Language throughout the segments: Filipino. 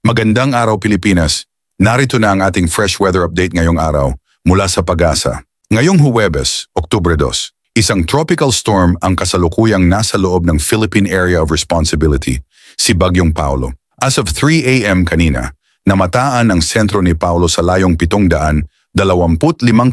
Magandang araw Pilipinas. Narito na ang ating fresh weather update ngayong araw mula sa Pag-asa. Ngayong Huwebes, Oktubre 2, isang tropical storm ang kasalukuyang nasa loob ng Philippine Area of Responsibility, si Bagyong Paolo. As of 3 a.m. kanina, namataan ang sentro ni Paolo sa layong 725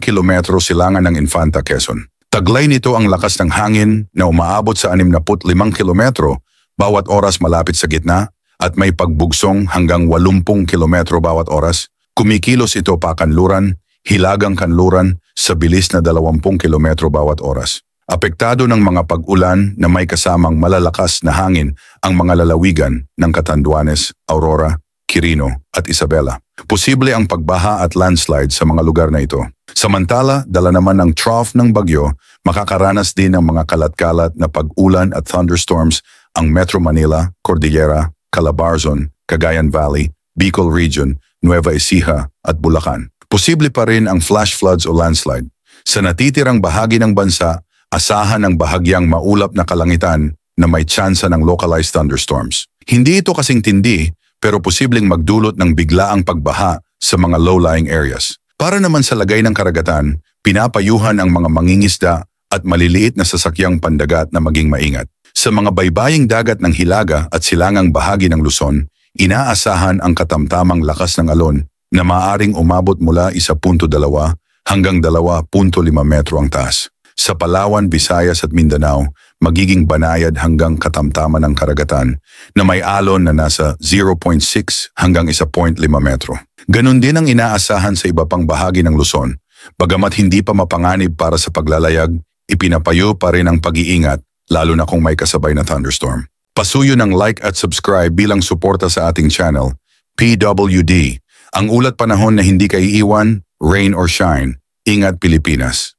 kilometro silangan ng Infanta, Quezon. Taglay nito ang lakas ng hangin na umaabot sa 65 kilometro bawat oras malapit sa gitna at may pagbugsong hanggang 80 kilometro bawat oras. Kumikilos ito pakanluran, hilagang kanluran sa bilis na 20 kilometro bawat oras. Apektado ng mga pag-ulan na may kasamang malalakas na hangin ang mga lalawigan ng Catanduanes, Aurora, Quirino at Isabela. Posible ang pagbaha at landslide sa mga lugar na ito. Samantala, dala naman ng trough ng bagyo, makakaranas din ng mga kalat-kalat na pag-ulan at thunderstorms ang Metro Manila, Cordillera, Calabarzon, Cagayan Valley, Bicol Region, Nueva Ecija at Bulacan. Posible pa rin ang flash floods o landslide. Sa natitirang bahagi ng bansa, asahan ang bahagyang maulap na kalangitan na may tsansa ng localized thunderstorms. Hindi ito kasing tindi, pero posibleng magdulot ng biglaang pagbaha sa mga low-lying areas. Para naman sa lagay ng karagatan, pinapayuhan ang mga mangingisda at maliliit na sasakyang pandagat na maging maingat. Sa mga baybaying dagat ng Hilaga at silangang bahagi ng Luzon, inaasahan ang katamtamang lakas ng alon na maaaring umabot mula 1.2 hanggang 2.5 metro ang taas. Sa Palawan, Visayas at Mindanao, magiging banayad hanggang katamtaman ng karagatan na may alon na nasa 0.6 hanggang 1.5 metro. Ganon din ang inaasahan sa iba pang bahagi ng Luzon. Bagamat hindi pa mapanganib para sa paglalayag, ipinapayo pa rin ang pag-iingat lalo na kung may kasabay na thunderstorm. Pasuyo ng like at subscribe bilang suporta sa ating channel, PWD. Ang ulat panahon na hindi kaiiwan, rain or shine. Ingat Pilipinas!